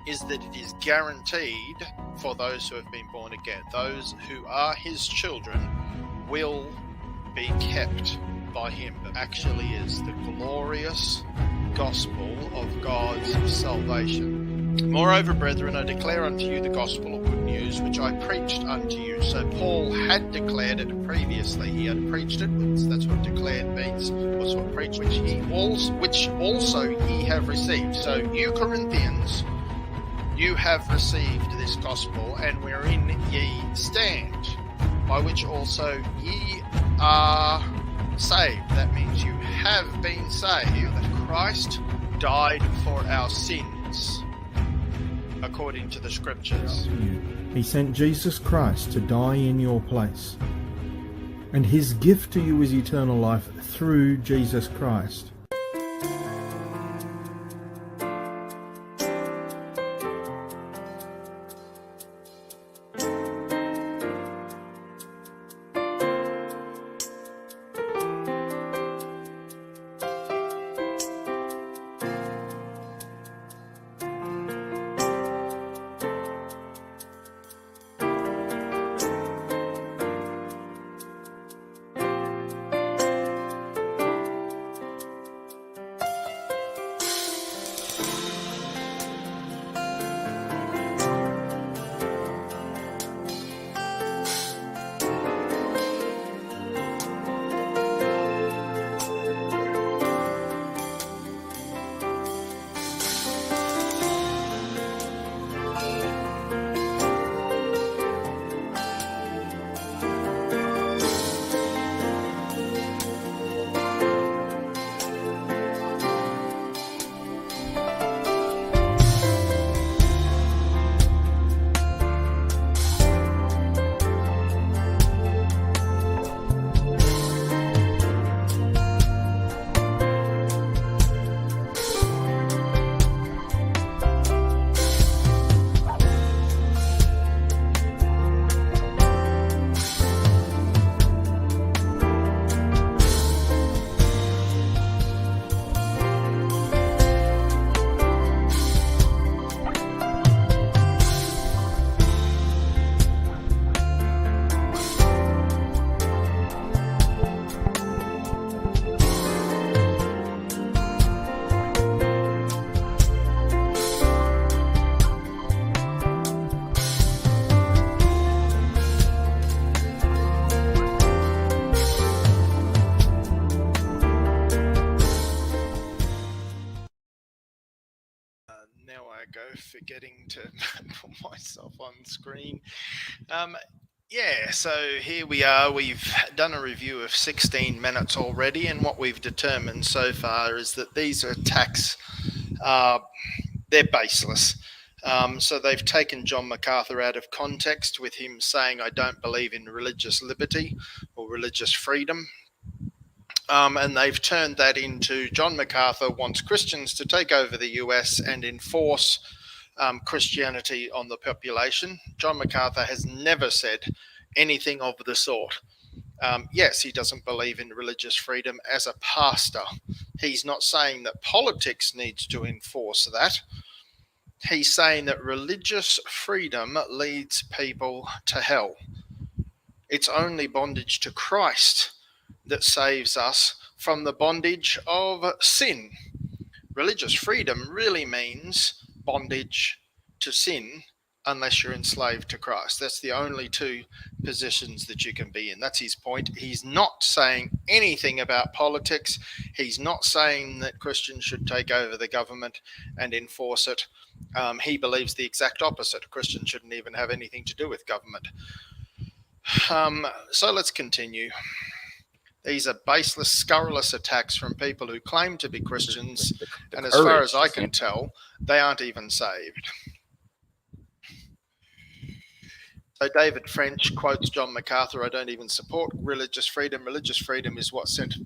is that it is guaranteed for those who have been born again. Those who are his children will be kept by him. That actually is the glorious gospel of God's salvation. Moreover, brethren, I declare unto you the gospel of good news, which I preached unto you. So Paul had declared it previously. He had preached it. That's what declared means. Was what preached, which also ye have received. So you Corinthians, you have received this gospel, and wherein ye stand, by which also ye are saved. That means you have been saved. That Christ died for our sins, according to the scriptures. He sent Jesus Christ to die in your place. And his gift to you is eternal life through Jesus Christ. Forgetting to put myself on screen. So here we are. We've done a review of 16 minutes already, and what we've determined so far is that these attacks, they're baseless. So they've taken John MacArthur out of context with him saying, I don't believe in religious liberty or religious freedom. And they've turned that into John MacArthur wants Christians to take over the US and enforce Christianity on the population. John MacArthur has never said anything of the sort. Yes, he doesn't believe in religious freedom as a pastor. He's not saying that politics needs to enforce that. He's saying that religious freedom leads people to hell. It's only bondage to Christ that saves us from the bondage of sin. Religious freedom really means bondage to sin unless you're enslaved to Christ. That's the only two positions that you can be in. That's his point. He's not saying anything about politics. He's not saying that Christians should take over the government and enforce it. He believes the exact opposite. Christians shouldn't even have anything to do with government. So let's continue. These are baseless, scurrilous attacks from people who claim to be Christians, and as far as I can tell, they aren't even saved. So David French quotes John MacArthur, I don't even support religious freedom. Religious freedom is what sends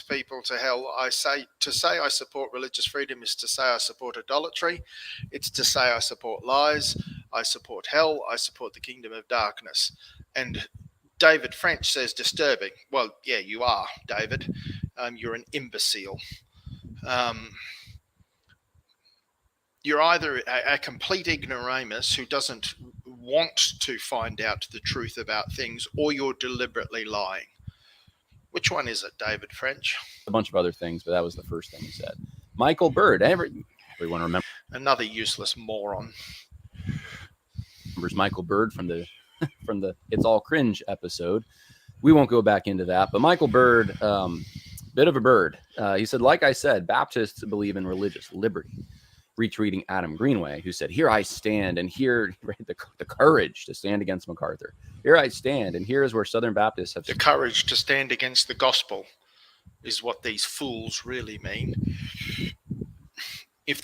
people to hell. To say I support religious freedom is to say I support idolatry. It's to say I support lies. I support hell. I support the kingdom of darkness. And David French says disturbing. Well, yeah, you are, David. You're an imbecile. you're either a complete ignoramus who doesn't want to find out the truth about things, or you're deliberately lying. Which one is it, David French? A bunch of other things, but that was the first thing he said. Michael Bird, everyone remembers Another useless moron. Michael Bird from the It's All Cringe episode. We won't go back into that, but Michael Bird, bit of a bird. He said, like I said, Baptists believe in religious liberty. Retweeting Adam Greenway, who said, here I stand, and here the courage to stand against MacArthur. Here I stand, and here is where Southern Baptists have the courage to stand against the gospel is what these fools really mean. If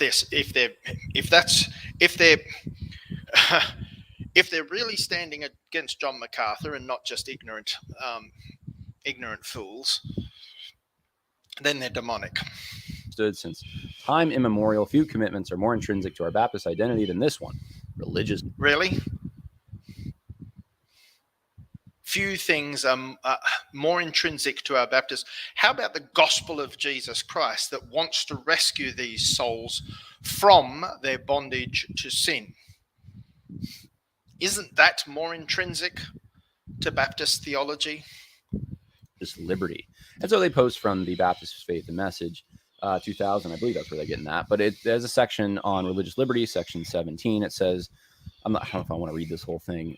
they're really standing against John MacArthur and not just ignorant fools, then they're demonic. Since time immemorial, few commitments are more intrinsic to our Baptist identity than this one: religious. Really? Few things are more intrinsic to our Baptist. How about the gospel of Jesus Christ that wants to rescue these souls from their bondage to sin? Isn't that more intrinsic to Baptist theology? Just liberty. And so they post from the Baptist Faith and Message 2000. I believe that's where they're getting that. But there's a section on religious liberty, section 17. It says, I don't know if I want to read this whole thing.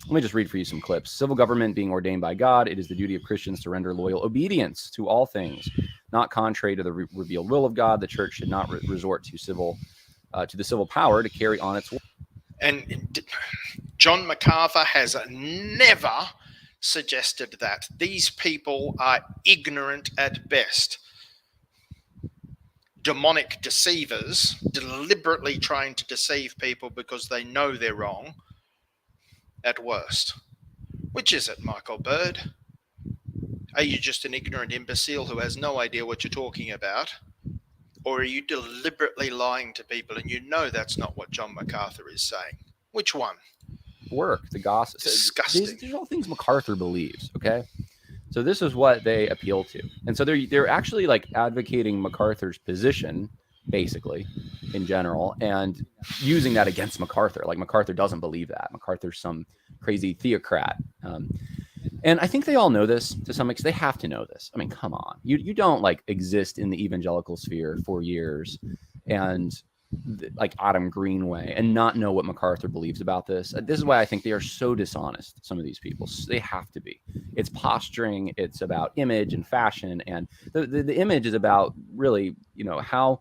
Let me just read for you some clips. Civil government being ordained by God, it is the duty of Christians to render loyal obedience to all things, not contrary to the revealed will of God. The church should not resort to the civil power to carry on its work. And John MacArthur has never suggested that. These people are ignorant at best. Demonic deceivers, deliberately trying to deceive people because they know they're wrong at worst. Which is it, Michael Bird? Are you just an ignorant imbecile who has no idea what you're talking about? Or are you deliberately lying to people and you know that's not what John MacArthur is saying? Which one? Work, the gospel. Disgusting. These are all things MacArthur believes, okay? So this is what they appeal to. And so they're actually like advocating MacArthur's position, basically, in general, and using that against MacArthur. Like MacArthur doesn't believe that. MacArthur's some crazy theocrat. And I think they all know this to some extent. They have to know this. I mean, come on. You don't like exist in the evangelical sphere for years and like Adam Greenway and not know what MacArthur believes about this. This is why I think they are so dishonest, some of these people. They have to be. It's posturing. It's about image and fashion. And the image is about really, how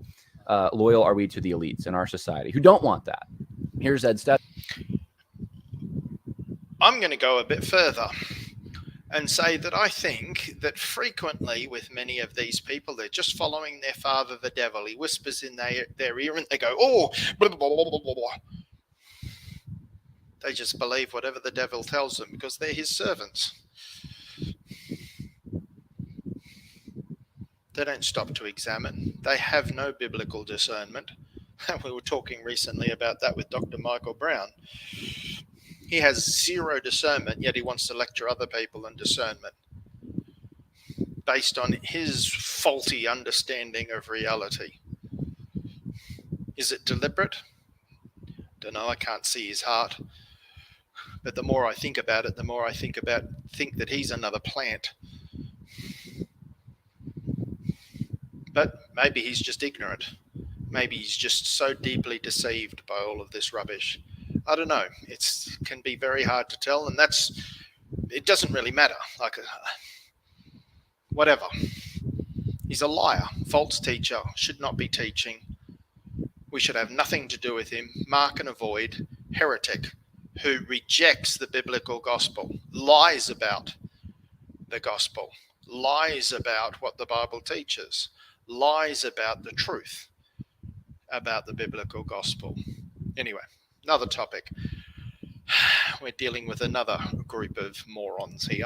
loyal are we to the elites in our society who don't want that. Here's Ed Stetzer. I'm going to go a bit further and say that I think that frequently with many of these people, they're just following their father, the devil. He whispers in their ear and they go, oh, blah, blah, blah, blah, blah, blah. They just believe whatever the devil tells them because they're his servants. They don't stop to examine. They have no biblical discernment. We were talking recently about that with Dr. Michael Brown. He has zero discernment, yet he wants to lecture other people on discernment based on his faulty understanding of reality. Is it deliberate? Don't know. I can't see his heart. But the more I think about it, the more I think that he's another plant. But maybe he's just ignorant. Maybe he's just so deeply deceived by all of this rubbish. I don't know. It can be very hard to tell, and it doesn't really matter. Whatever. He's a liar, false teacher, should not be teaching. We should have nothing to do with him. Mark and avoid. Heretic who rejects the biblical gospel, lies about the gospel, lies about what the Bible teaches, lies about the truth about the biblical gospel. Anyway, another topic. We're dealing with another group of morons here.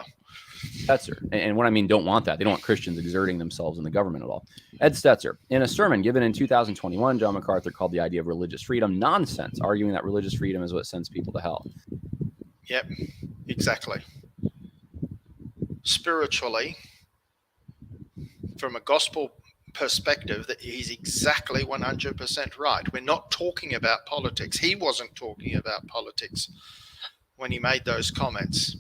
Stetzer. And what I mean, don't want that. They don't want Christians exerting themselves in the government at all. Ed Stetzer. In a sermon given in 2021, John MacArthur called the idea of religious freedom nonsense, arguing that religious freedom is what sends people to hell. Yep, exactly. Spiritually, from a gospel perspective that he's exactly 100% right. We're not talking about politics. He wasn't talking about politics when he made those comments.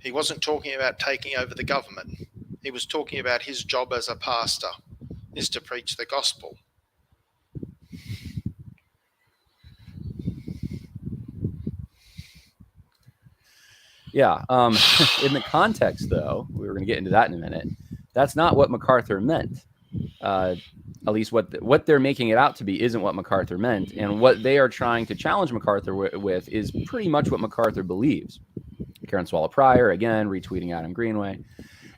He wasn't talking about taking over the government. He was talking about his job as a pastor is to preach the gospel. Yeah. In the context, though, we were going to get into that in a minute. That's not what MacArthur meant. At least what they're making it out to be isn't what MacArthur meant. And what they are trying to challenge MacArthur with is pretty much what MacArthur believes. Karen Swallow Pryor, again, retweeting Adam Greenway.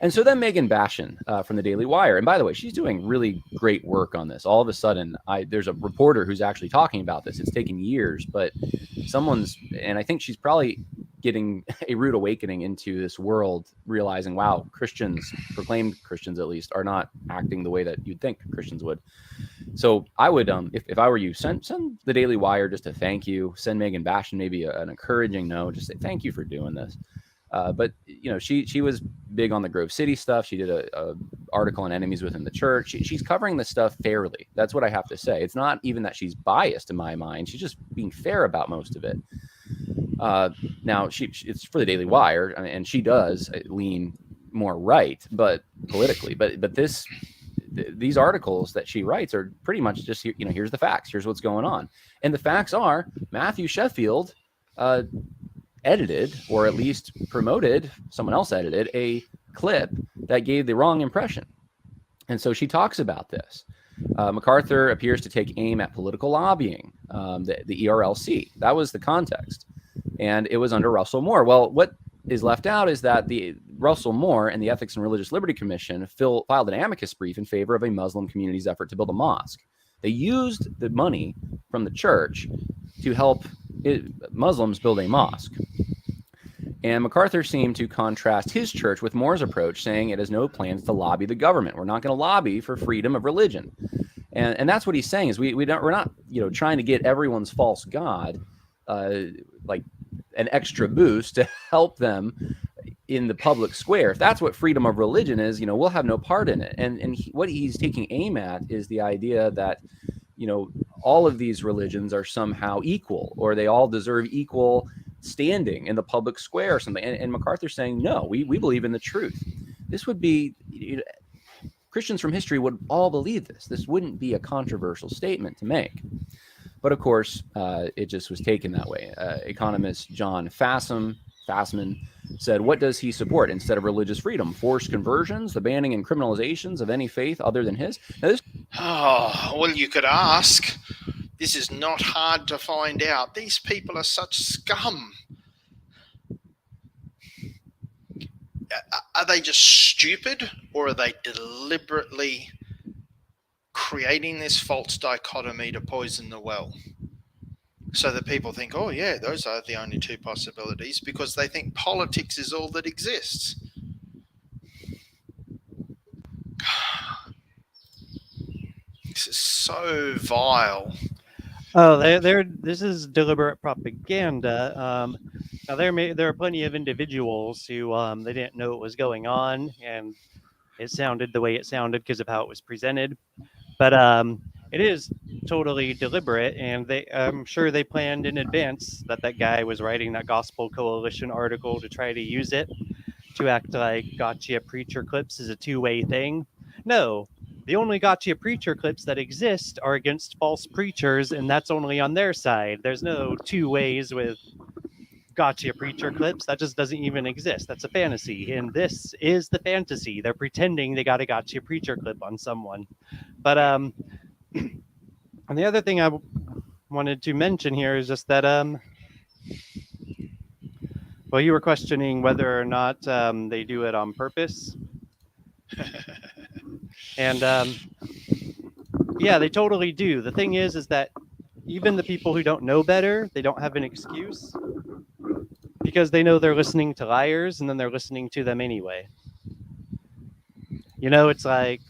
And so then Megan Bashan from the Daily Wire. And by the way, she's doing really great work on this. All of a sudden, there's a reporter who's actually talking about this. It's taken years, but and I think she's probably getting a rude awakening into this world, realizing, wow, Christians, proclaimed Christians at least, are not acting the way that you'd think Christians would. So I would, if I were you, send the Daily Wire just a thank you. Send Megan Bashan maybe an encouraging note. Just say thank you for doing this. But she was big on the Grove City stuff. She did a article on enemies within the church. She's covering this stuff fairly. That's what I have to say. It's not even that she's biased in my mind. She's just being fair about most of it. Now it's for the Daily Wire, and she does lean more right, but politically. But these articles that she writes are pretty much just here's the facts. Here's what's going on, and the facts are Matthew Sheffield edited, or at least promoted, someone else edited a clip that gave the wrong impression. And so she talks about this. MacArthur appears to take aim at political lobbying, the ERLC. That was the context. And it was under Russell Moore. Well, what is left out is that the Russell Moore and the Ethics and Religious Liberty Commission filed an amicus brief in favor of a Muslim community's effort to build a mosque. They used the money from the church to help Muslims build a mosque. And MacArthur seemed to contrast his church with Moore's approach, saying it has no plans to lobby the government. We're not going to lobby for freedom of religion. And that's what he's saying is we're not trying to get everyone's false god like an extra boost to help them in the public square. If that's what freedom of religion is, we'll have no part in it. And what he's taking aim at is the idea that all of these religions are somehow equal, or they all deserve equal standing in the public square or something. And MacArthur's saying, no, we believe in the truth. This would be, Christians from history would all believe this. This wouldn't be a controversial statement to make. But of course, it just was taken that way. Economist John Fassman said, what does he support instead of religious freedom? Forced conversions, the banning and criminalizations of any faith other than his? Well, you could ask. This is not hard to find out. These people are such scum. Are they just stupid, or are they deliberately creating this false dichotomy to poison the well? So that people think, oh yeah, those are the only two possibilities, because they think politics is all that exists. This is so vile. Oh, this is deliberate propaganda. Now there are plenty of individuals who they didn't know what was going on, and it sounded the way it sounded because of how it was presented. But it is totally deliberate, and I'm sure they planned in advance that guy was writing that Gospel Coalition article to try to use it to act like gotcha preacher clips is a two-way thing. No. The only gotcha preacher clips that exist are against false preachers, and that's only on their side. There's no two ways with gotcha preacher clips. That just doesn't even exist. That's a fantasy, and this is the fantasy. They're pretending they got a gotcha preacher clip on someone. But and the other thing I wanted to mention here is just that well, you were questioning whether or not they do it on purpose. And yeah, they totally do. The thing is that even the people who don't know better, they don't have an excuse, because they know they're listening to liars, and then they're listening to them anyway. It's like,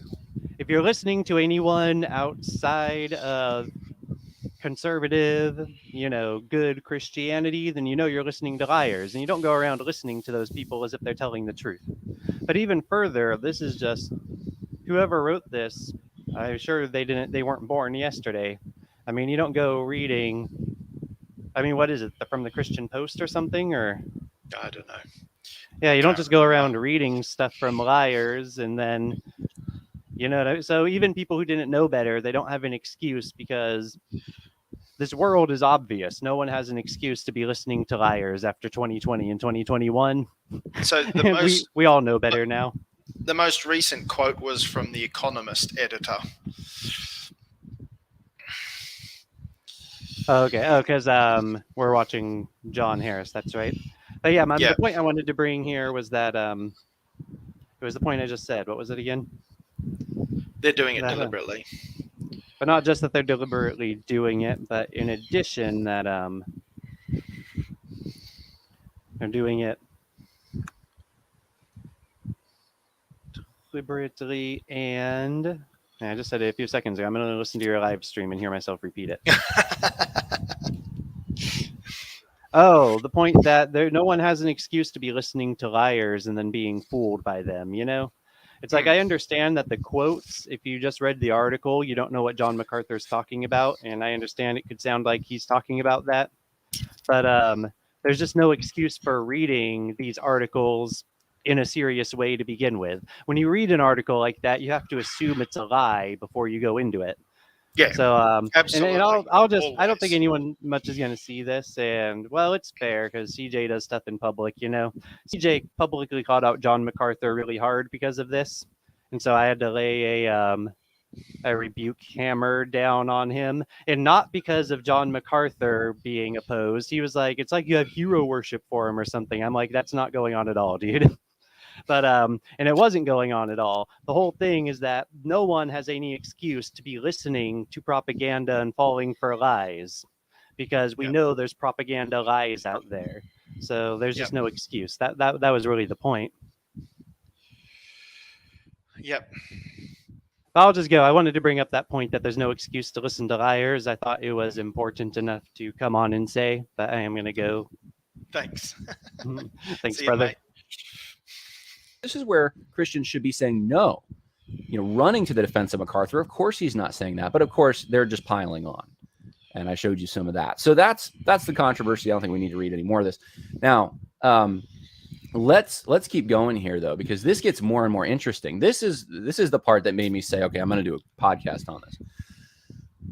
if you're listening to anyone outside of conservative, good Christianity, then you're listening to liars, and you don't go around listening to those people as if they're telling the truth. But even further, this is just whoever wrote this. I'm sure they weren't born yesterday. I mean, you don't go reading. I mean, what is it from the Christian Post or something? Or I don't know. yeah, you don't Can't just go remember. around reading stuff from liars and then, so even people who didn't know better, they don't have an excuse because this world is obvious. No one has an excuse to be listening to liars after 2020 and 2021. So the most we all know better now. the most recent quote was from the Economist editor. Okay, because we're watching John Harris. That's right. But yeah, the point I wanted to bring here was that it was the point I just said. What was it again? They're doing it deliberately. But not just that they're deliberately doing it, but in addition that they're doing it deliberately, and I just said it a few seconds ago. I'm going to listen to your live stream and hear myself repeat it. Oh, the point that no one has an excuse to be listening to liars and then being fooled by them, It's like I understand that the quotes, if you just read the article, you don't know what John MacArthur is talking about, and I understand it could sound like he's talking about that. But there's just no excuse for reading these articles in a serious way to begin with. When you read an article like that, you have to assume it's a lie before you go into it. Yeah. So absolutely. And I'll just Always. I don't think anyone much is going to see this, and well, it's fair because CJ does stuff in public. CJ publicly called out John MacArthur really hard because of this, and so I had to lay a rebuke hammer down on him, and not because of John MacArthur being opposed. He was like, it's like you have hero worship for him or something. I'm like, that's not going on at all, dude. But and it wasn't going on at all. The whole thing is that no one has any excuse to be listening to propaganda and falling for lies, because we know there's propaganda lies out there. So there's just no excuse. That was really the point. Yep. I'll just go. I wanted to bring up that point that there's no excuse to listen to liars. I thought it was important enough to come on and say, but I am going to go. Thanks. Thanks, brother. Mate. This is where Christians should be saying no, running to the defense of MacArthur. Of course, he's not saying that, but of course, they're just piling on. And I showed you some of that. So that's the controversy. I don't think we need to read any more of this. Now, let's keep going here, though, because this gets more and more interesting. This is the part that made me say, okay, I'm going to do a podcast on this.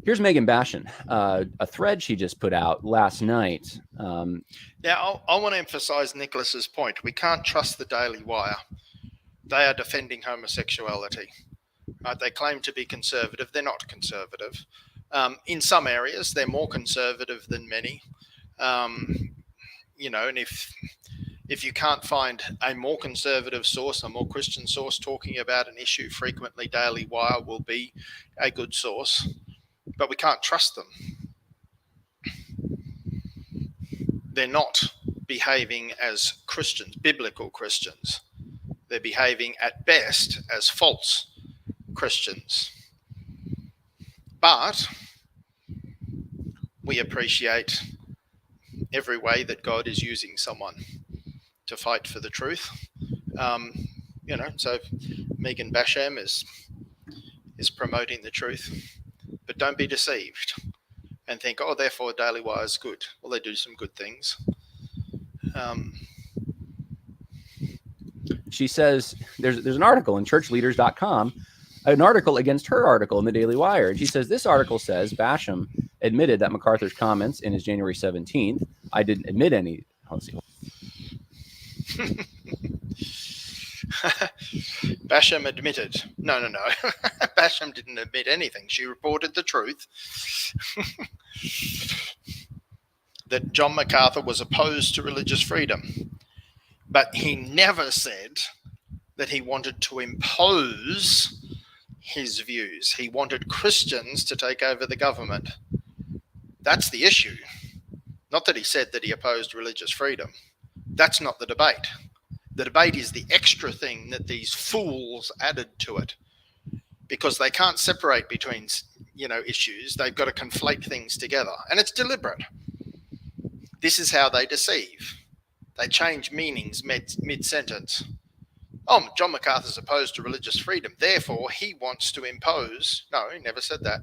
Here's Megan Bashan, a thread she just put out last night. Now, I want to emphasize Nicholas's point. We can't trust the Daily Wire. They are defending homosexuality. Right? They claim to be conservative. They're not conservative. In some areas, they're more conservative than many. And if you can't find a more conservative source, a more Christian source talking about an issue frequently, Daily Wire will be a good source. But we can't trust them. They're not behaving as Christians, biblical Christians. They're behaving at best as false Christians. But we appreciate every way that God is using someone to fight for the truth. So Megan Bashan is promoting the truth. But don't be deceived and think, oh, therefore Daily Wire is good. Well, they do some good things. She says there's an article in churchleaders.com, an article against her article in the Daily Wire. And she says, this article says Basham admitted that MacArthur's comments in his January 17th, I didn't admit any. Let's see. Basham admitted. No. Basham didn't admit anything. She reported the truth that John MacArthur was opposed to religious freedom. But he never said that he wanted to impose his views. He wanted Christians to take over the government. That's the issue. Not that he said that he opposed religious freedom. That's not the debate. The debate is the extra thing that these fools added to it, because they can't separate between, issues. They've got to conflate things together, and it's deliberate. This is how they deceive. They change meanings mid-sentence oh, John MacArthur's opposed to religious freedom, therefore he wants to impose. No, he never said that.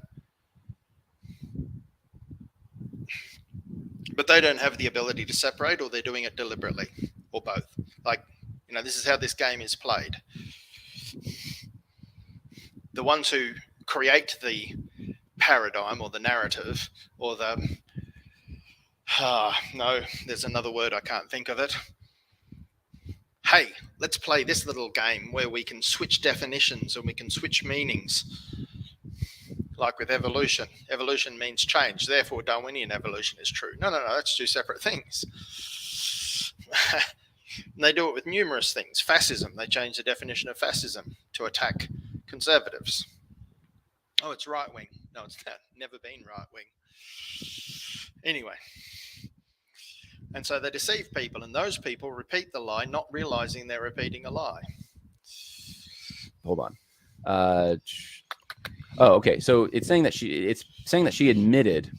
But they don't have the ability to separate, or they're doing it deliberately, or both. Like, this is how this game is played. The ones who create the paradigm or the narrative or the no, there's another word, I can't think of it. Hey, let's play this little game where we can switch definitions and we can switch meanings. Like with evolution. Evolution means change, therefore Darwinian evolution is true. No, that's two separate things. And they do it with numerous things. Fascism, they change the definition of fascism to attack conservatives. Oh, it's right wing. No, it's not. Never been right wing. Anyway. And so they deceive people, and those people repeat the lie, not realizing they're repeating a lie. Hold on. Oh, okay. So it's saying that she admitted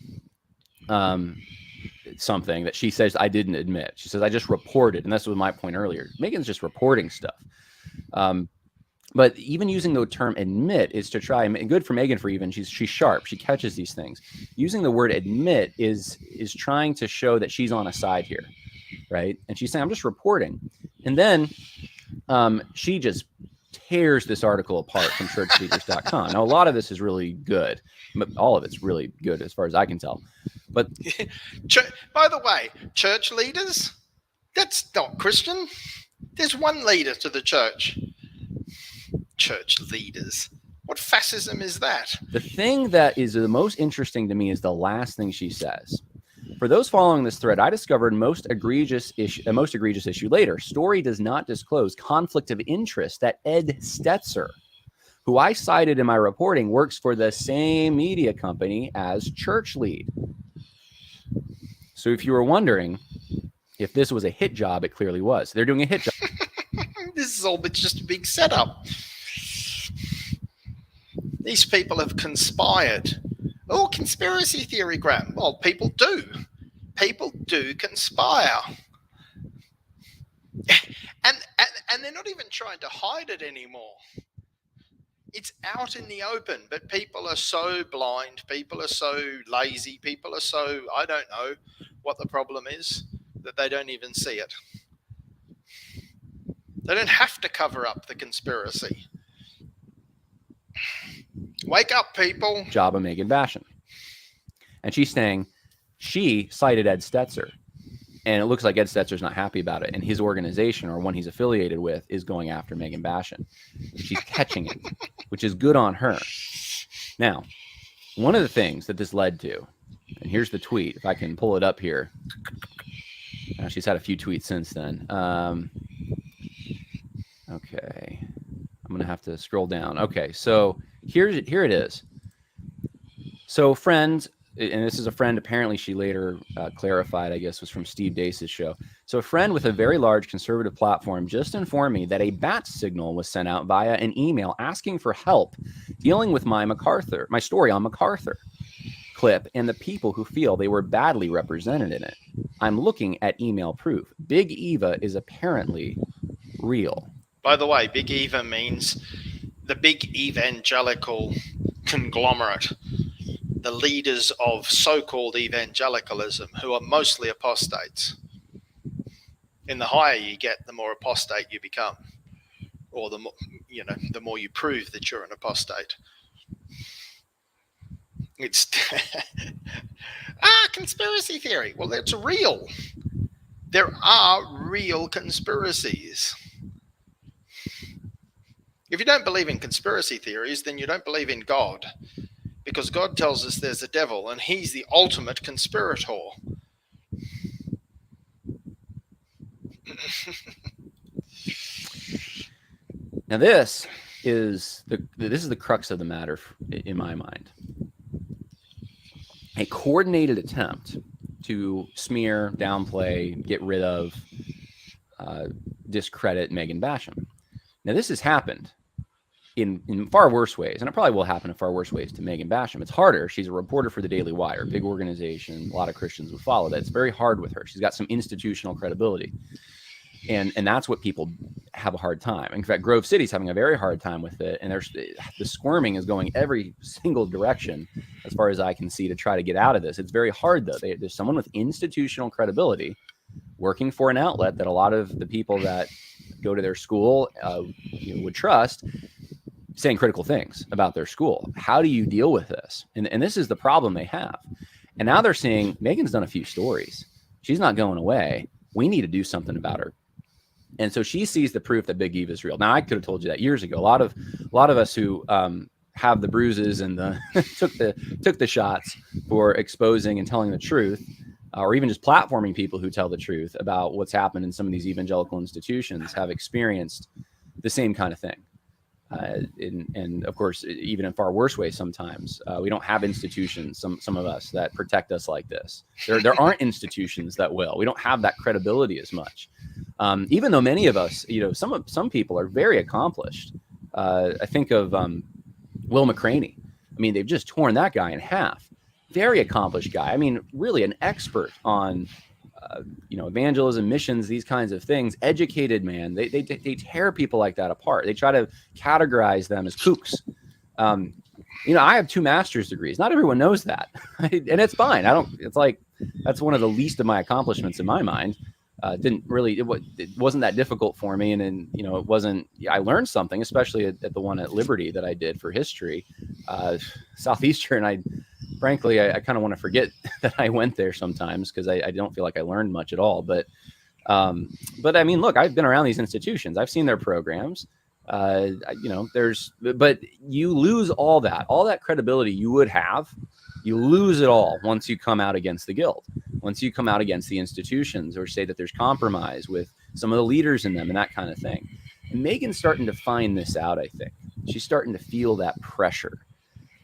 something that she says I didn't admit. She says I just reported, and this was my point earlier. Megan's just reporting stuff. But even using the term admit is to try, and good for Megan for even, she's sharp. She catches these things. Using the word admit is trying to show that she's on a side here, right? And she's saying, I'm just reporting. And then she just tears this article apart from churchleaders.com. Now, a lot of this is really good. All of it's really good as far as I can tell. But by the way, church leaders, that's not Christian. There's one leader to the church. Church leaders. What fascism is that? The thing that is the most interesting to me is the last thing she says. For those following this thread, I discovered most egregious issue later. Story does not disclose conflict of interest that Ed Stetzer, who I cited in my reporting, works for the same media company as Church Lead. So if you were wondering if this was a hit job, it clearly was. They're doing a hit job. This is all but just a big setup. These people have conspired. Oh, conspiracy theory, Graham. Well, people do. People do conspire. And they're not even trying to hide it anymore. It's out in the open, but people are so blind, people are so lazy, people are so, I don't know what the problem is, that they don't even see it. They don't have to cover up the conspiracy. Wake up, people. Job of Megan Bashan. And she's saying she cited Ed Stetzer. And it looks like Ed Stetzer's not happy about it. And his organization, or one he's affiliated with, is going after Megan Bashan. She's catching it, which is good on her. Now, one of the things that this led to, and here's the tweet, if I can pull it up here. She's had a few tweets since then. Okay. I'm going to have to scroll down. Okay, so here it is. So friends, and this is a friend, apparently she later clarified, I guess, was from Steve Deace's show. So a friend with a very large conservative platform just informed me that a bat signal was sent out via an email asking for help dealing with my story on MacArthur clip and the people who feel they were badly represented in it. I'm looking at email proof. Big Eva is apparently real. By the way, Big Eva means the big evangelical conglomerate, the leaders of so-called evangelicalism, who are mostly apostates. And the higher you get, the more apostate you become, or the more you prove that you're an apostate. It's conspiracy theory. Well, that's real. There are real conspiracies. If you don't believe in conspiracy theories, then you don't believe in God, because God tells us there's a devil and he's the ultimate conspirator. Now this is the crux of the matter in my mind. A coordinated attempt to smear, downplay, get rid of, discredit Megan Bashan. Now this has happened in far worse ways, and it probably will happen in far worse ways to Megan Bashan. It's harder. She's a reporter for the Daily Wire, big organization. A lot of Christians would follow that. It's very hard with her. She's got some institutional credibility. And that's what people have a hard time. In fact, Grove City's having a very hard time with it. And the squirming is going every single direction, as far as I can see, to try to get out of this. It's very hard, though. There's someone with institutional credibility working for an outlet that a lot of the people that go to their school would trust, saying critical things about their school. How do you deal with this? And this is the problem they have. And now they're saying, Megan's done a few stories. She's not going away. We need to do something about her. And so she sees the proof that Big Eve is real. Now, I could have told you that years ago. A lot of us who have the bruises and the took the shots for exposing and telling the truth, or even just platforming people who tell the truth about what's happened in some of these evangelical institutions, have experienced the same kind of thing. And of course, even in far worse ways sometimes. We don't have institutions, some of us, that protect us like this. There aren't institutions that will. We don't have that credibility as much. Even though many of us, some people are very accomplished. I think of Will McCraney. I mean, they've just torn that guy in half. Very accomplished guy. I mean, really an expert on evangelism, missions, these kinds of things. Educated man. They tear people like that apart. They try to categorize them as kooks. I have 2 master's degrees. Not everyone knows that, and it's fine. It's like that's one of the least of my accomplishments in my mind. It wasn't that difficult for me, and it wasn't. I learned something, especially at the one at Liberty that I did for history, Southeastern. Frankly, I kind of want to forget that I went there sometimes, because I don't feel like I learned much at all. But I mean, look, I've been around these institutions. I've seen their programs. But you lose all that credibility you would have. You lose it all once you come out against the guild, once you come out against the institutions, or say that there's compromise with some of the leaders in them and that kind of thing. And Megan's starting to find this out, I think. She's starting to feel that pressure.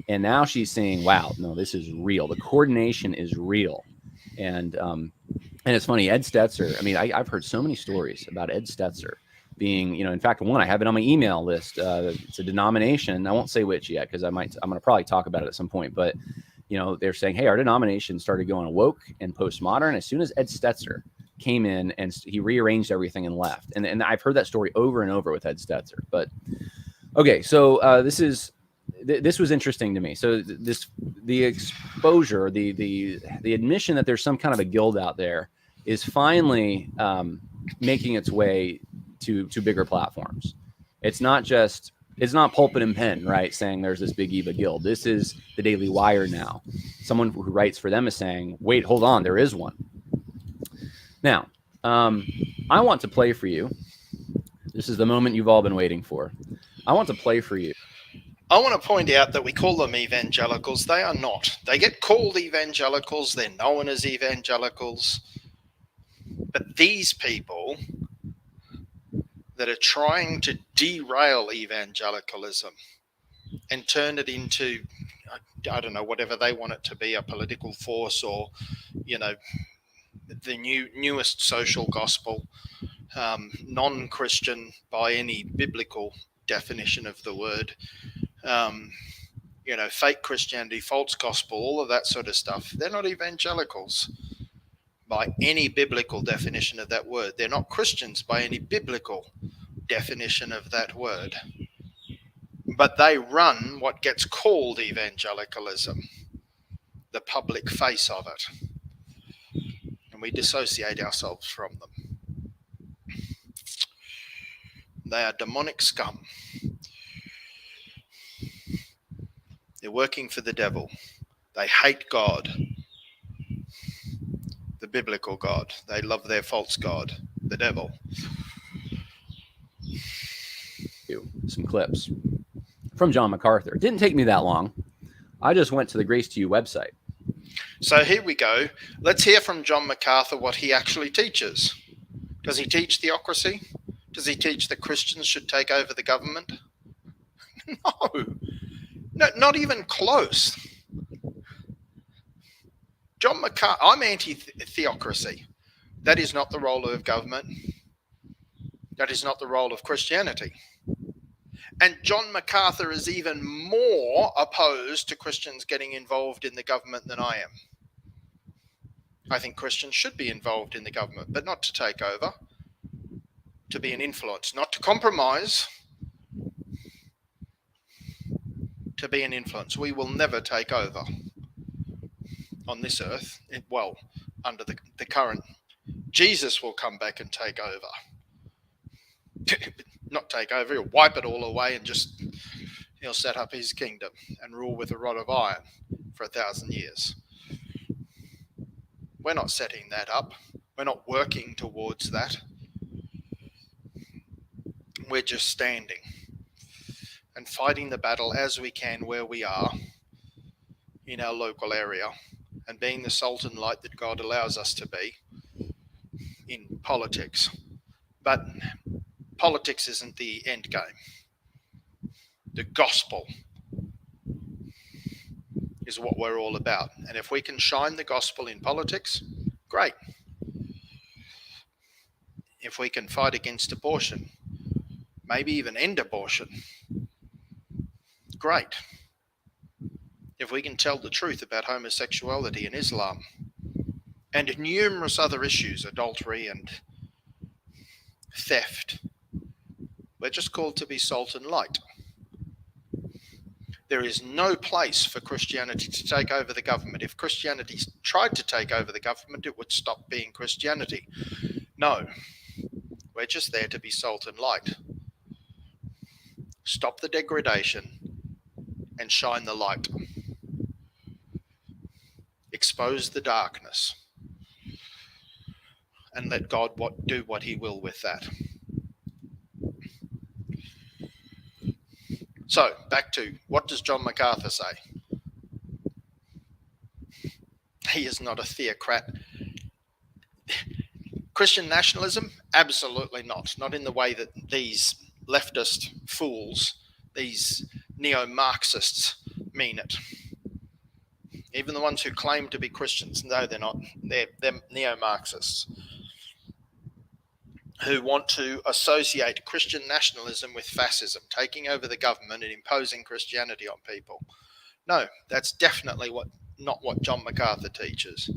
And now she's saying, wow, no, this is real. The coordination is real. And it's funny, Ed Stetzer, I mean, I've heard so many stories about Ed Stetzer being, in fact, one, I have it on my email list. It's a denomination. I won't say which yet, because I'm going to probably talk about it at some point. But, they're saying, hey, our denomination started going woke and postmodern as soon as Ed Stetzer came in and he rearranged everything and left. And I've heard that story over and over with Ed Stetzer. But, okay, so this was interesting to me. So the exposure, the admission that there's some kind of a guild out there is finally making its way to bigger platforms. It's not Pulpit and Pen, right, saying there's this Big Eva guild. This is the Daily Wire now. Someone who writes for them is saying, wait, hold on, there is one. Now, I want to play for you. This is the moment you've all been waiting for. I want to play for you. I want to point out that we call them evangelicals. They are not. They get called evangelicals. They're known as evangelicals. But these people that are trying to derail evangelicalism and turn it into, I don't know, whatever they want it to be, a political force, or, the newest social gospel, non-Christian by any biblical definition of the word, fake Christianity, false gospel, all of that sort of stuff. They're not evangelicals by any biblical definition of that word. They're not Christians by any biblical definition of that word. But they run what gets called evangelicalism, the public face of it. And we dissociate ourselves from them. They are demonic scum. They're working for the devil. They hate God, the biblical God. They love their false God, the devil. Some clips from John MacArthur. It didn't take me that long. I just went to the Grace to You website. So here we go. Let's hear from John MacArthur what he actually teaches. Does he teach theocracy? Does he teach that Christians should take over the government? No, not even close. John MacArthur, I'm anti-theocracy. That is not the role of government. That is not the role of Christianity. And John MacArthur is even more opposed to Christians getting involved in the government than I am. I think Christians should be involved in the government, but not to take over. to be an influence, not to compromise, to be an influence. We will never take over on this earth. Under the current, Jesus will come back and take over. Not take over, he'll wipe it all away and he'll set up his kingdom and rule with a rod of iron for 1,000 years. We're not setting that up. We're not working towards that. We're just standing and fighting the battle as we can where we are in our local area, and being the salt and light that God allows us to be in politics. But politics isn't the end game. The gospel is what we're all about. And if we can shine the gospel in politics, great. If we can fight against abortion, maybe even end abortion, great. If we can tell the truth about homosexuality and Islam and numerous other issues, adultery and theft, we're just called to be salt and light. There is no place for Christianity to take over the government. If Christianity tried to take over the government, it would stop being Christianity. No, we're just there to be salt and light. Stop the degradation and shine the light. Expose the darkness and let God do what he will with that. So, back to, what does John MacArthur say? He is not a theocrat. Christian nationalism? Absolutely not. Not in the way that these leftist fools, these neo-Marxists, mean it. Even the ones who claim to be Christians, no, they're not. They're neo-Marxists who want to associate Christian nationalism with fascism, taking over the government and imposing Christianity on people. No, that's definitely not what John MacArthur teaches.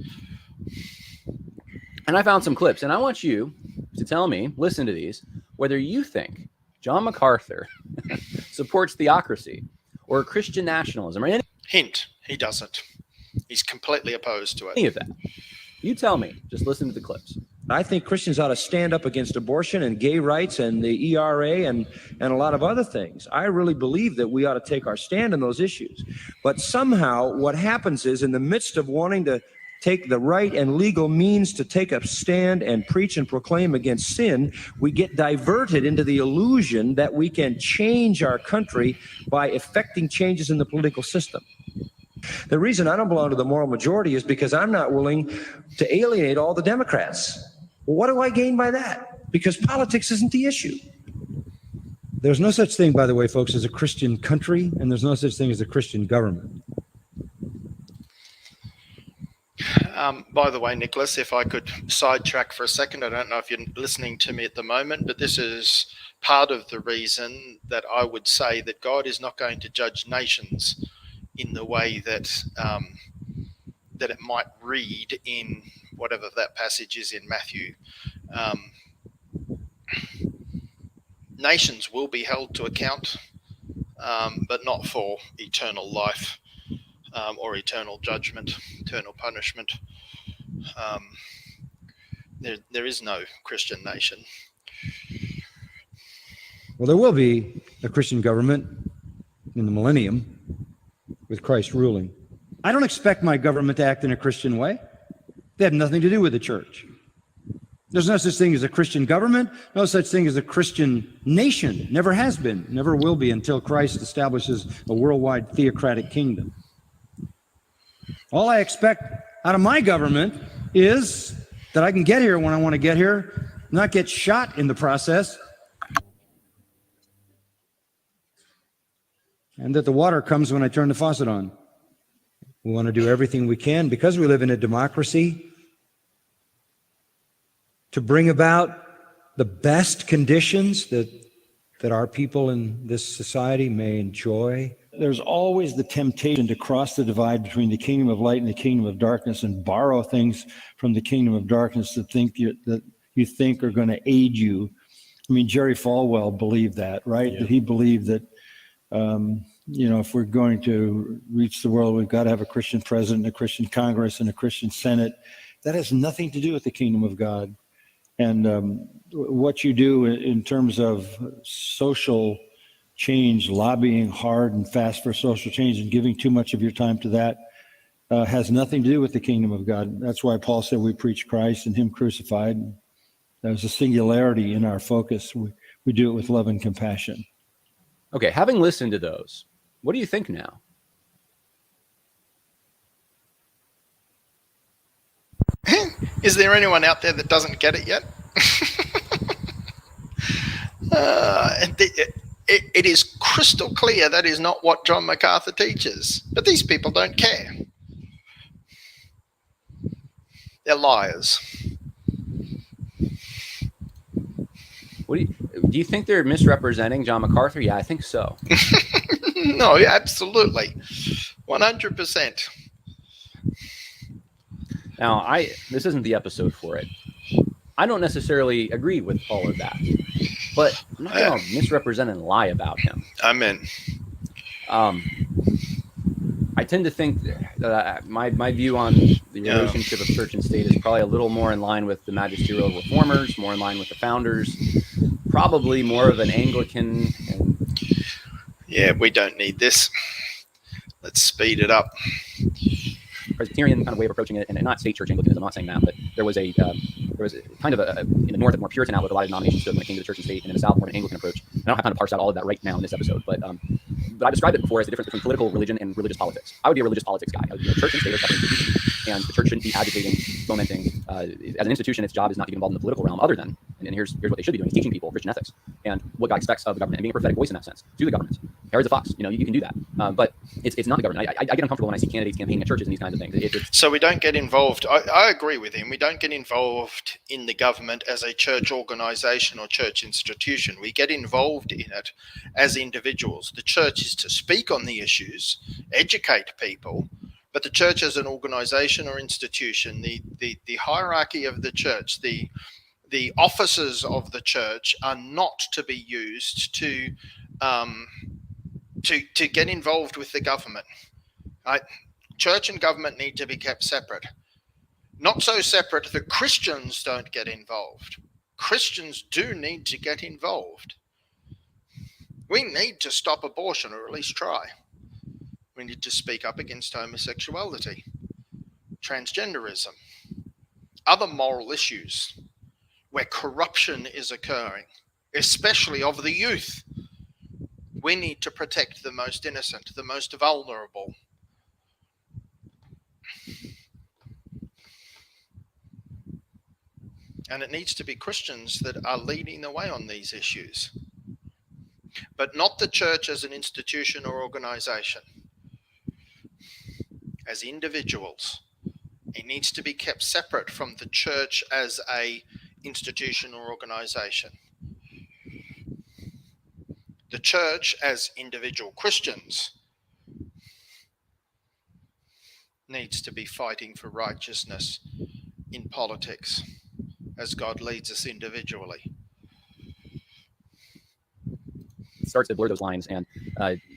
And I found some clips, and I want you to tell me, listen to these, whether you think John MacArthur supports theocracy or Christian nationalism or any Hint, he doesn't. He's completely opposed to it. of that. You tell me. Just listen to the clips. I think Christians ought to stand up against abortion and gay rights and the ERA and a lot of other things. I really believe that we ought to take our stand on those issues. But somehow what happens is, in the midst of wanting to take the right and legal means to take a stand and preach and proclaim against sin, we get diverted into the illusion that we can change our country by effecting changes in the political system. The reason I don't belong to the moral majority is because I'm not willing to alienate all the Democrats. Well, what do I gain by that? Because politics isn't the issue. There's no such thing, by the way, folks, as a Christian country, and there's no such thing as a Christian government. By the way, Nicholas, if I could sidetrack for a second, I don't know if you're listening to me at the moment, but this is part of the reason that I would say that God is not going to judge nations in the way that that it might read in whatever that passage is in Matthew. Nations will be held to account, but not for eternal life or eternal judgment, eternal punishment. There is no Christian nation. Well, there will be a Christian government in the millennium with Christ ruling. I don't expect my government to act in a Christian way. They have nothing to do with the church. There's no such thing as a Christian government, no such thing as a Christian nation. Never has been, never will be until Christ establishes a worldwide theocratic kingdom. All I expect out of my government is that I can get here when I want to get here, not get shot in the process, and that the water comes when I turn the faucet on. We want to do everything we can, because we live in a democracy, to bring about the best conditions that our people in this society may enjoy. There's always the temptation to cross the divide between the kingdom of light and the kingdom of darkness and borrow things from the kingdom of darkness that you think are going to aid you I mean, Jerry Falwell believed that, right? That he believed that, if we're going to reach the world, we've got to have a Christian president, a Christian Congress, and a Christian Senate. That has nothing to do with the kingdom of God. And what you do in terms of social change, lobbying hard and fast for social change and giving too much of your time to that has nothing to do with the kingdom of God. That's why Paul said we preach Christ and him crucified. There's a singularity in our focus. We do it with love and compassion. Okay, having listened to those, what do you think now? Is there anyone out there that doesn't get it yet? It is crystal clear that is not what John MacArthur teaches. But these people don't care. They're liars. Do you think they're misrepresenting John MacArthur? Yeah, I think so. No, absolutely. 100%. Now, this isn't the episode for it. I don't necessarily agree with all of that, but I'm not going to misrepresent and lie about him. Amen. I tend to think that my view on the relationship of church and state is probably a little more in line with the magisterial reformers, more in line with the founders, probably more of an Anglican. Yeah, we don't need this. Let's speed it up. Presbyterian kind of way of approaching it, and not state church Anglicanism. I'm not saying that, but there was a kind of in the north a more Puritan outlook. A lot of denominations stood when it came to the church and state, and in the south more an Anglican approach. I don't have time to parse out all of that right now in this episode, but I described it before as the difference between political religion and religious politics. I would be a religious politics guy. Church and state are separate institutions, and the church shouldn't be agitating, fomenting. As an institution, its job is not to get involved in the political realm, other than, and here's what they should be doing: is teaching people Christian ethics and what God expects of the government, and being a prophetic voice in that sense to the government. Harry's a fox, you can do that, but it's not the government. I get uncomfortable when I see candidates campaigning at churches and these kinds of things. So we don't get involved. I agree with him. We don't get involved in the government as a church organization or church institution. We get involved in it as individuals. The church is to speak on the issues, educate people, but the church as an organization or institution, the hierarchy of the church, the offices of the church are not to be used to get involved with the government. Right? Church and government need to be kept separate. Not so separate that Christians don't get involved. Christians do need to get involved. We need to stop abortion, or at least try. We need to speak up against homosexuality, transgenderism, other moral issues where corruption is occurring, especially of the youth. We need to protect the most innocent, the most vulnerable. And it needs to be Christians that are leading the way on these issues, but not the church as an institution or organization. As individuals, it needs to be kept separate from the church as a institution or organization. The church as individual Christians needs to be fighting for righteousness in politics as God leads us individually. It starts to blur those lines, and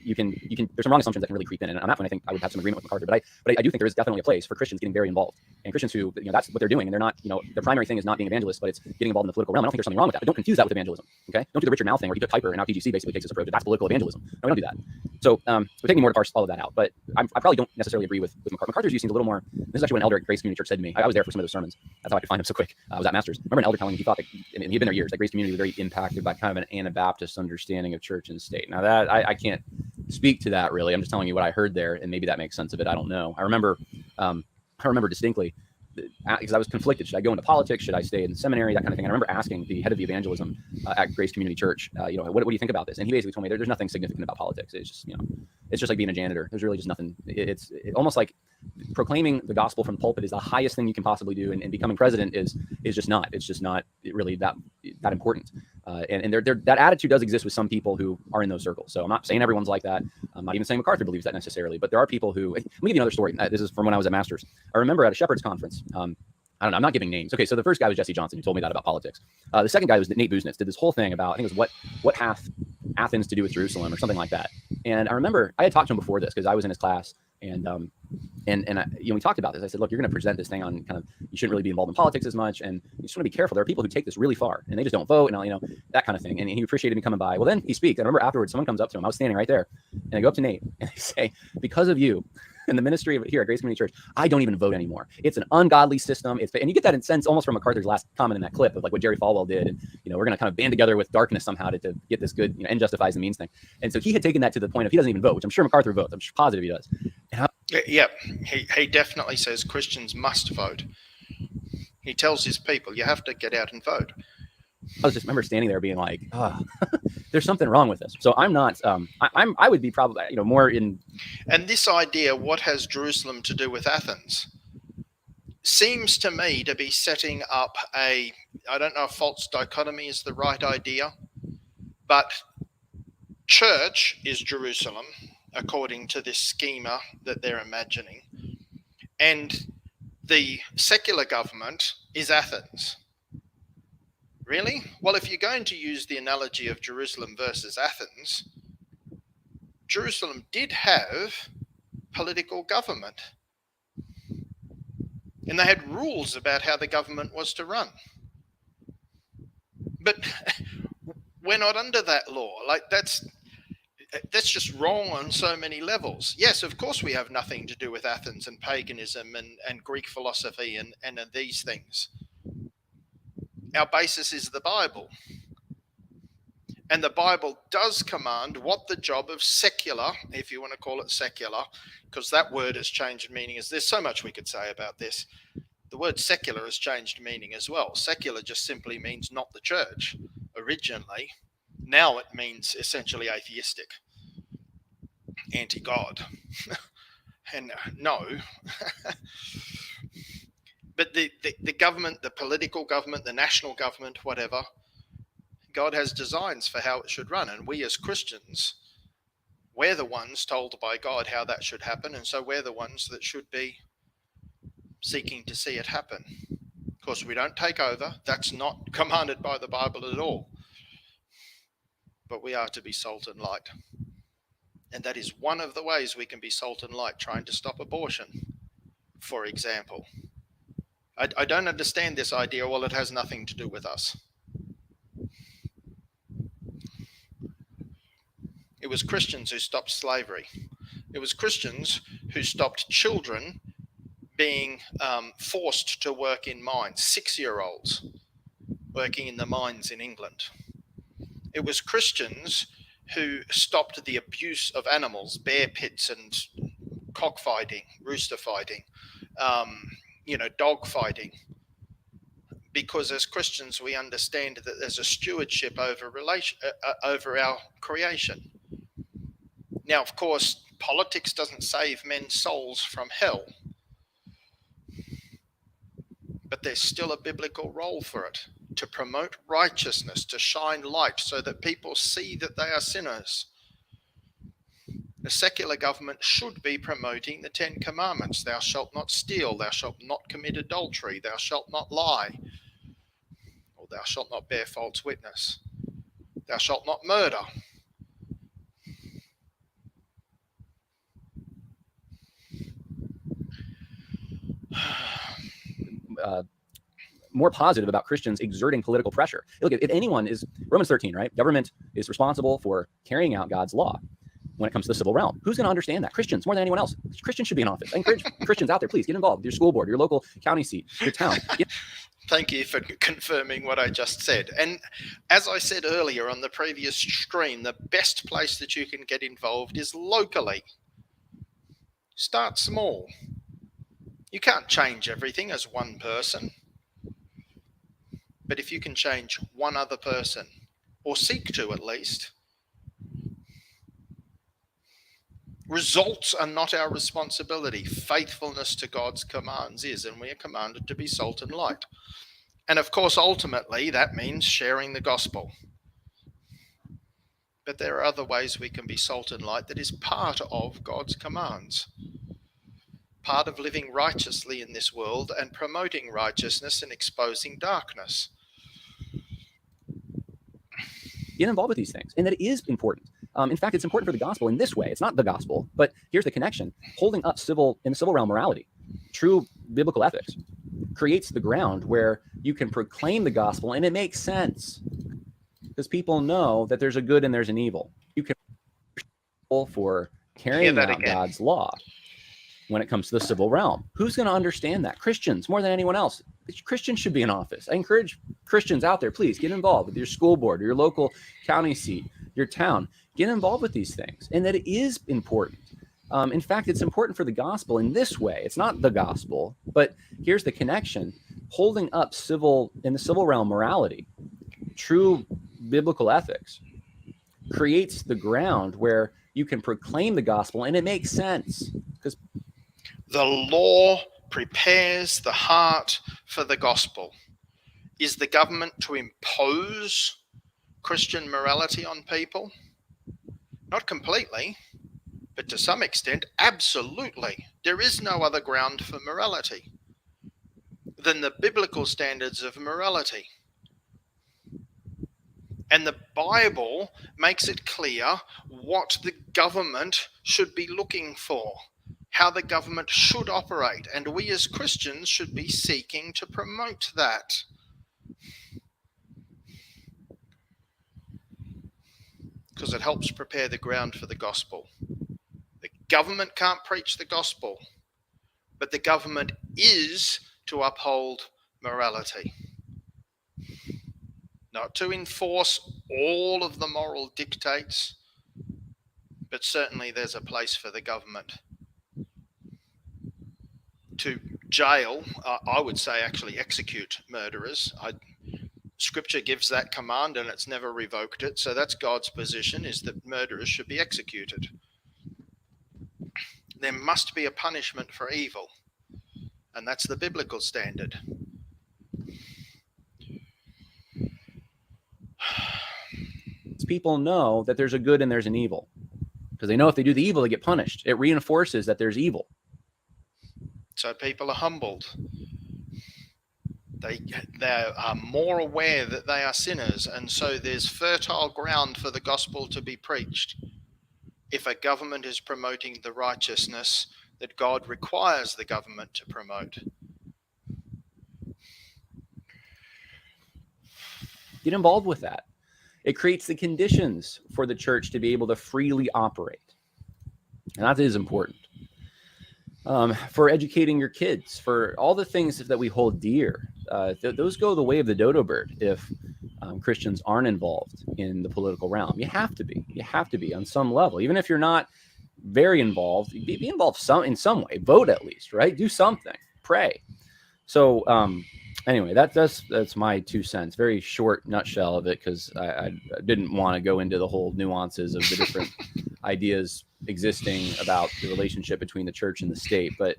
you can there's some wrong assumptions that can really creep in, and on that one I think I would have some agreement with MacArthur, but I do think there is definitely a place for Christians getting very involved, and Christians who that's what they're doing, and they're not their primary thing is not being evangelists, but it's getting involved in the political realm. I don't think there's something wrong with that, but don't confuse that with evangelism. Okay, don't do the Richard Mouth thing where he took Piper and now PGC basically takes this approach. That's political evangelism. No, we don't do that. So we're taking more to parse all of that out, but I probably don't necessarily agree with MacArthur. MacArthur's view seems a little more. This is actually what an elder at Grace Community Church said to me. I was there for some of those sermons. That's how I could find him so quick. I was at Masters. I remember an elder telling me he thought that, and he'd been there years, that Grace Community was very impacted by kind of an Anabaptist understanding of church and state. Now that I can't speak to that really. I'm just telling you what I heard there, and maybe that makes sense of it. I don't know. I remember distinctly because I was conflicted. Should I go into politics? Should I stay in seminary? That kind of thing. And I remember asking the head of the evangelism at Grace Community Church, what do you think about this? And he basically told me there's nothing significant about politics. It's just, it's just like being a janitor. There's really just nothing. It's almost like proclaiming the gospel from the pulpit is the highest thing you can possibly do, and becoming president is just not. It's just not really that important. And that attitude does exist with some people who are in those circles. So I'm not saying everyone's like that. I'm not even saying MacArthur believes that necessarily, but there are people who. Let me give you another story. This is from when I was at Masters. I remember at a Shepherd's conference. I don't know. I'm not giving names. Okay, so the first guy was Jesse Johnson, who told me that about politics. The second guy was Nate Busnitz. Did this whole thing about, I think it was what hath Athens to do with Jerusalem or something like that. And I remember I had talked to him before this because I was in his class, and I, we talked about this. I said, look, you're going to present this thing on kind of, you shouldn't really be involved in politics as much, and you just want to be careful. There are people who take this really far, and they just don't vote, and that kind of thing. And he appreciated me coming by. Well, then he speaks. I remember afterwards, someone comes up to him. I was standing right there, and I go up to Nate, and they say, because of you, in the ministry of here at Grace Community Church, I don't even vote anymore. It's an ungodly system. And you get that in sense almost from MacArthur's last comment in that clip of like what Jerry Falwell did. And, we're going to kind of band together with darkness somehow to get this good, end justifies the means thing. And so he had taken that to the point of he doesn't even vote, which I'm sure MacArthur votes. I'm positive he does. Yeah, he definitely says Christians must vote. He tells his people, you have to get out and vote. I just remember standing there being like, there's something wrong with this. So I'm not, I would be probably, more in. And this idea, what has Jerusalem to do with Athens, seems to me to be setting up I don't know if false dichotomy is the right idea, but church is Jerusalem, according to this schema that they're imagining. And the secular government is Athens. Really? Well, if you're going to use the analogy of Jerusalem versus Athens, Jerusalem did have political government. And they had rules about how the government was to run. But we're not under that law. Like that's just wrong on so many levels. Yes, of course we have nothing to do with Athens and paganism and Greek philosophy and these things. Our basis is the Bible. And the Bible does command what the job of secular, if you want to call it secular, because that word has changed meaning. There's so much we could say about this. The word secular has changed meaning as well. Secular just simply means not the church originally. Now it means essentially atheistic, anti-God. And no. But the government, the political government, the national government, whatever, God has designs for how it should run. And we as Christians, we're the ones told by God how that should happen. And so we're the ones that should be seeking to see it happen. Of course, we don't take over. That's not commanded by the Bible at all. But we are to be salt and light. And that is one of the ways we can be salt and light, trying to stop abortion, for example. I don't understand this idea, well, it has nothing to do with us. It was Christians who stopped slavery. It was Christians who stopped children being forced to work in mines, 6-year-olds working in the mines in England. It was Christians who stopped the abuse of animals, bear pits and cockfighting, rooster fighting, dog fighting, because as Christians we understand that there's a stewardship over our creation. Now, of course, politics doesn't save men's souls from hell, but there's still a biblical role for it, to promote righteousness, to shine light so that people see that they are sinners. The secular government should be promoting the 10 commandments. Thou shalt not steal, thou shalt not commit adultery, thou shalt not lie, or thou shalt not bear false witness, thou shalt not murder. More positive about Christians exerting political pressure. Look, if anyone is, Romans 13, right? Government is responsible for carrying out God's law when it comes to the civil realm. Who's going to understand that? Christians, more than anyone else. Christians should be in office. I encourage Christians out there, please get involved. Your school board, your local county seat, your town. Thank you for confirming what I just said. And as I said earlier on the previous stream, the best place that you can get involved is locally. Start small. You can't change everything as one person. But if you can change one other person, or seek to at least, results are not our responsibility. Faithfulness to God's commands is, and we are commanded to be salt and light. And of course, ultimately, that means sharing the gospel. But there are other ways we can be salt and light that is part of God's commands. part of living righteously in this world and promoting righteousness and exposing darkness. Get involved with these things, and that it is important. In fact, it's important for the gospel in this way. It's not the gospel, but here's the connection. Holding up in the civil realm morality, true biblical ethics, creates the ground where you can proclaim the gospel, and it makes sense because people know that there's a good and there's an evil. You can for carrying out God's law when it comes to the civil realm. Who's going to understand that? Christians, more than anyone else. Christians should be in office. I encourage Christians out there, please get involved with your school board, or your local county seat, your town. Get involved with these things, and that it is important. In fact, it's important for the gospel in this way. It's not the gospel, but here's the connection. Holding up in the civil realm morality, true biblical ethics, creates the ground where you can proclaim the gospel, and it makes sense because the law prepares the heart for the gospel. Is the government to impose Christian morality on people? Not completely, but to some extent, absolutely. There is no other ground for morality than the biblical standards of morality. And the Bible makes it clear what the government should be looking for, how the government should operate, and we as Christians should be seeking to promote that. Because it helps prepare the ground for the gospel. The government can't preach the gospel, but the government is to uphold morality. Not to enforce all of the moral dictates, but certainly there's a place for the government to jail, I would say actually execute murderers. Scripture gives that command and it's never revoked it. So that's God's position, is that murderers should be executed. There must be a punishment for evil, and that's the biblical standard. People know that there's a good and there's an evil because they know if they do the evil, they get punished. It reinforces that there's evil. So people are humbled. They are more aware that they are sinners, and so there's fertile ground for the gospel to be preached. If a government is promoting the righteousness that God requires the government to promote. Get involved with that. It creates the conditions for the church to be able to freely operate. And that is important. For educating your kids, for all the things that we hold dear. Those go the way of the dodo bird if Christians aren't involved in the political realm. You have to be. You have to be on some level. Even if you're not very involved, be involved in some way. Vote at least, right? Do something. Pray. So anyway, that's my 2 cents. Very short nutshell of it, because I didn't want to go into the whole nuances of the different ideas existing about the relationship between the church and the state. But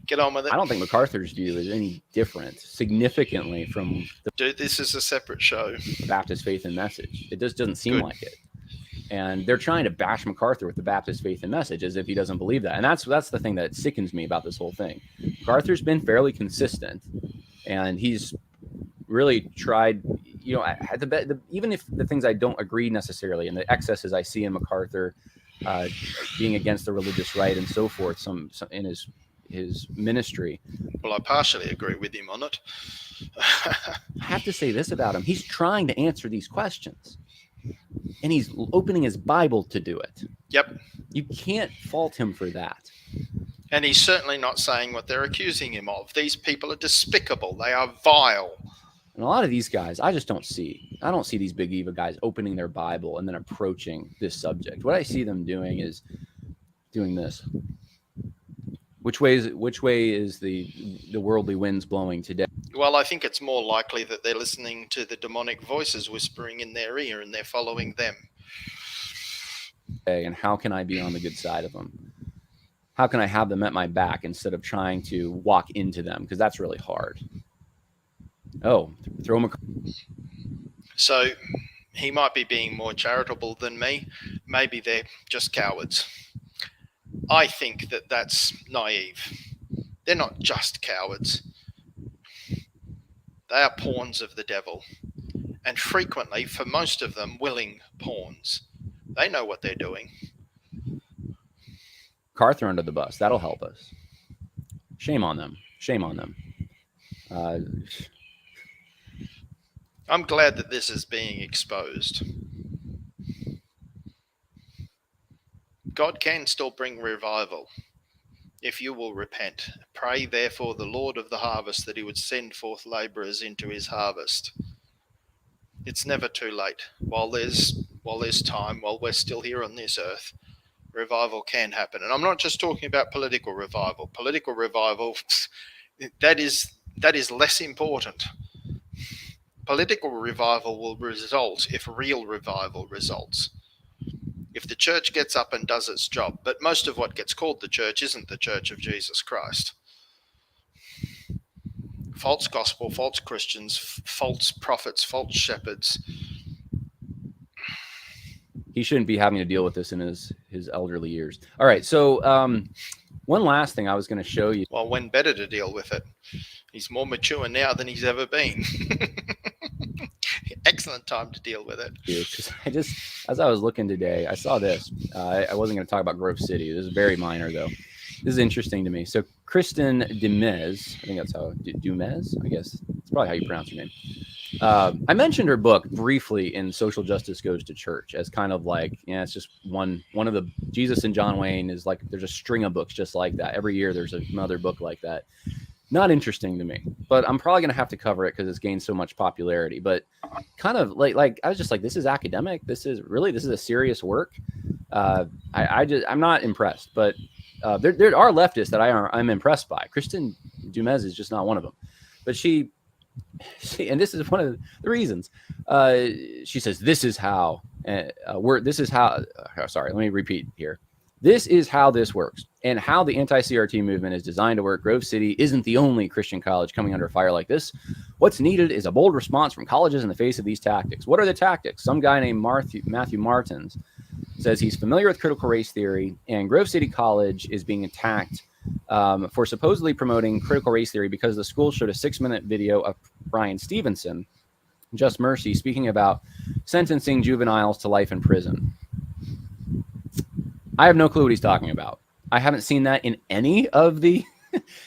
get on with it. I don't think MacArthur's view is any different significantly from this is a separate show. The Baptist Faith and Message. It just doesn't seem like it. And they're trying to bash MacArthur with the Baptist Faith and Message as if he doesn't believe that. And that's the thing that sickens me about this whole thing. MacArthur's been fairly consistent, and he's really tried, even if the things I don't agree necessarily, and the excesses I see in MacArthur, being against the religious right and so forth, some in his ministry. Well, I partially agree with him on it. I have to say this about him. He's trying to answer these questions, and he's opening his Bible to do it. Yep. You can't fault him for that. And he's certainly not saying what they're accusing him of. These people are despicable. They are vile. And a lot of these guys, I don't see these big evil guys opening their Bible and then approaching this subject. What I see them doing is doing this. Which way is the worldly winds blowing today? Well, I think it's more likely that they're listening to the demonic voices whispering in their ear and they're following them. And how can I be on the good side of them? How can I have them at my back instead of trying to walk into them? Because that's really hard. Oh, throw him. So he might be being more charitable than me. Maybe they're just cowards. I think that that's naive. They're not just cowards. They are pawns of the devil, and frequently, for most of them, willing pawns. They know what they're doing. MacArthur under the bus. That'll help us. Shame on them. Shame on them. I'm glad that this is being exposed. God can still bring revival if you will repent. Pray therefore the Lord of the harvest that he would send forth labourers into his harvest. It's never too late. While there's time, while we're still here on this earth, revival can happen. And I'm not just talking about political revival. Political revival, that is less important. Political revival will result if real revival results. If the church gets up and does its job. But most of what gets called the church isn't the church of Jesus Christ. False gospel, false Christians, false prophets, false shepherds. He shouldn't be having to deal with this in his elderly years. All right, so one last thing I was going to show you. Well, when better to deal with it? He's more mature now than he's ever been. Excellent time to deal with it. Because as I was looking today, I saw this. I wasn't going to talk about Grove City. This is very minor, though. This is interesting to me. So Kristen Dumez, I think that's how, Dumez, I guess. It's probably how you pronounce her name. I mentioned her book briefly in Social Justice Goes to Church as kind of like, it's just one of the, Jesus and John Wayne is like, there's a string of books just like that. Every year there's another book like that. Not interesting to me, but I'm probably going to have to cover it because it's gained so much popularity. But kind of like I was just like, this is academic. This is a serious work. I'm not impressed, but there are leftists that I'm impressed by. Kristen Dumez is just not one of them. But she, and this is one of the reasons. She says, "This is how sorry, let me repeat here. This is how this works, and how the anti-CRT movement is designed to work. Grove City isn't the only Christian college coming under fire like this. What's needed is a bold response from colleges in the face of these tactics. What are the tactics? Some guy named Matthew Martins says he's familiar with critical race theory, and Grove City College is being attacked for supposedly promoting critical race theory because the school showed a 6-minute video of Brian Stevenson, Just Mercy, speaking about sentencing juveniles to life in prison. I have no clue what he's talking about. I haven't seen that in any of the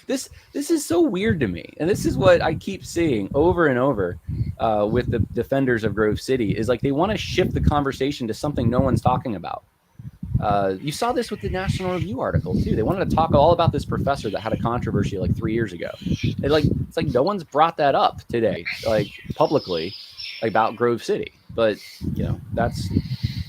this is so weird to me. And this is what I keep seeing over and over with the defenders of Grove City is like they want to shift the conversation to something no one's talking about. You saw this with the National Review article too. They wanted to talk all about this professor that had a controversy like 3 years ago. It's like no one's brought that up today, like publicly, about Grove City. But that's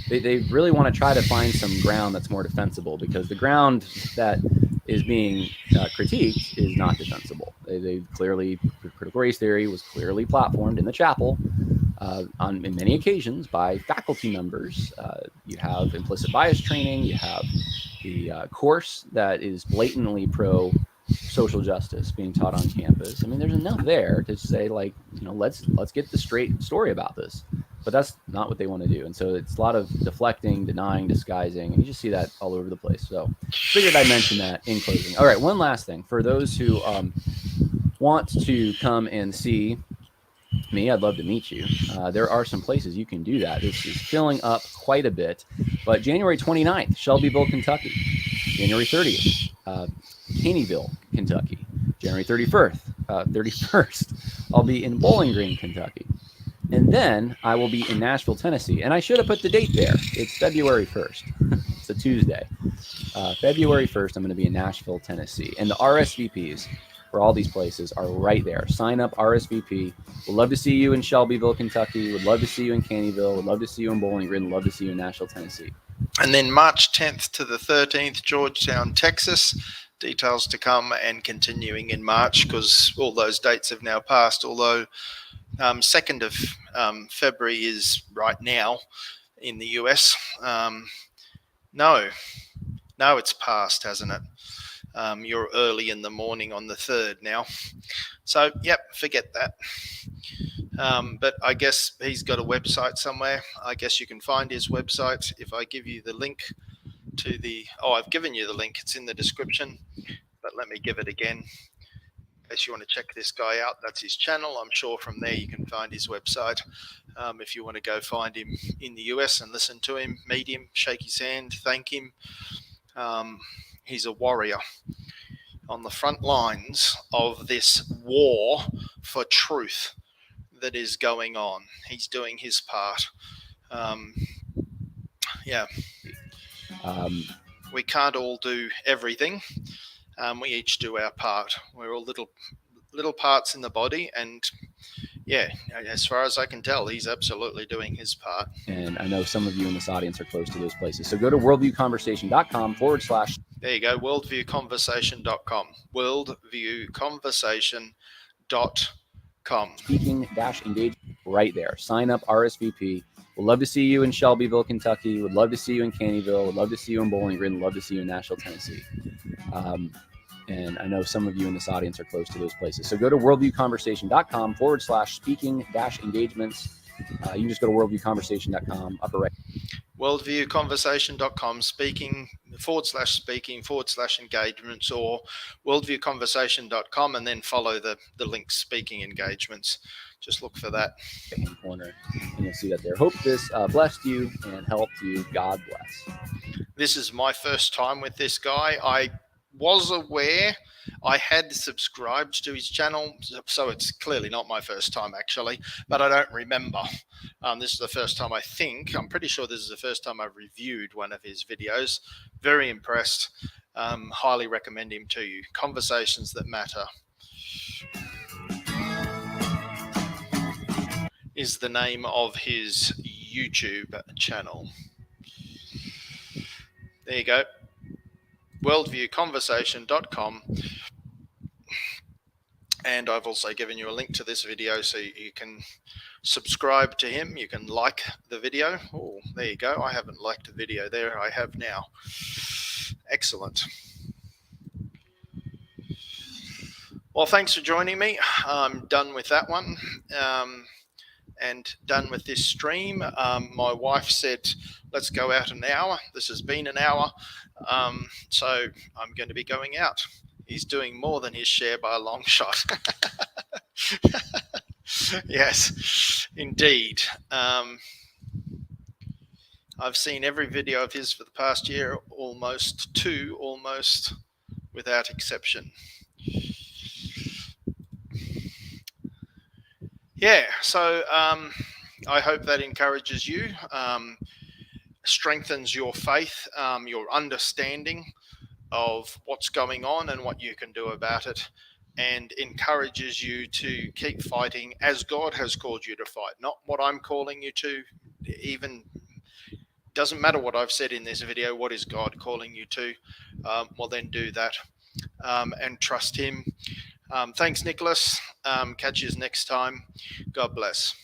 they really want to try to find some ground that's more defensible because the ground that is being critiqued is not defensible. They clearly, critical race theory was clearly platformed in the chapel in many occasions by faculty members. You have implicit bias training. You have the course that is blatantly pro social justice being taught on campus. I mean, there's enough there to say let's get the straight story about this. But that's not what they want to do. And so it's a lot of deflecting, denying, disguising. And you just see that all over the place. So figured I'd mention that in closing. All right, one last thing. For those who want to come and see me, I'd love to meet you. There are some places you can do that. This is filling up quite a bit. But January 29th, Shelbyville, Kentucky. January 30th, Caneyville, Kentucky. January 31st, I'll be in Bowling Green, Kentucky. And then I will be in Nashville, Tennessee. And I should have put the date there. It's February 1st. It's a Tuesday. February 1st, I'm going to be in Nashville, Tennessee. And the RSVPs for all these places are right there. Sign up, RSVP. We'd love to see you in Shelbyville, Kentucky. We'd love to see you in Caneyville. We'd love to see you in Bowling Green. We'd love to see you in Nashville, Tennessee. And then March 10th to the 13th, Georgetown, Texas. Details to come and continuing in March because all those dates have now passed, although 2nd of February is right now in the US. No, it's passed, hasn't it? You're early in the morning on the 3rd now. So, forget that. But I guess he's got a website somewhere. I guess you can find his website if I give you the link to the, oh, I've given you the link. It's in the description, but let me give it again. In case you want to check this guy out, that's his channel. I'm sure from there you can find his website. If you want to go find him in the US and listen to him, meet him, shake his hand, thank him. He's a warrior on the front lines of this war for truth that is going on. He's doing his part. Yeah. We can't all do everything. We each do our part. We're all little parts in the body, and yeah, as far as I can tell, he's absolutely doing his part. And I know some of you in this audience are close to those places. So go to worldviewconversation.com / There you go, worldviewconversation.com. Worldviewconversation.com. speaking-engage right there. Sign up, RSVP. We'd love to see you in Shelbyville, Kentucky. We'd love to see you in Caneyville. We'd love to see you in Bowling Green. We'd love to see you in Nashville, Tennessee. And I know some of you in this audience are close to those places. So go to worldviewconversation.com / speaking-engagements. You just go to worldviewconversation.com, upper right. Worldviewconversation.com, speaking / engagements, or worldviewconversation.com, and then follow the link speaking engagements. Just look for that. Right-hand corner, and you'll see that there. Hope this blessed you and helped you. God bless. This is my first time with this guy. I was aware I had subscribed to his channel, so it's clearly not my first time actually, but I don't remember. This is the first time, I think. I'm pretty sure this is the first time I've reviewed one of his videos. Very impressed. Highly recommend him to you. Conversations That Matter is the name of his YouTube channel. There you go. worldviewconversation.com, and I've also given you a link to this video so you can subscribe to him. You can like the video. Oh, there you go. I haven't liked the video. There I have now. Excellent. Well, thanks for joining me. I'm done with that one. And done with this stream. My wife said, let's go out an hour. This has been an hour. So I'm going to be going out. He's doing more than his share by a long shot. Yes, indeed. I've seen every video of his for the past year, almost without exception. Yeah, so I hope that encourages you, strengthens your faith, your understanding of what's going on and what you can do about it, and encourages you to keep fighting as God has called you to fight, not what I'm calling you to. Even doesn't matter what I've said in this video. What is God calling you to? Well, then do that and trust him. Thanks, Nicholas. Catch you next time. God bless.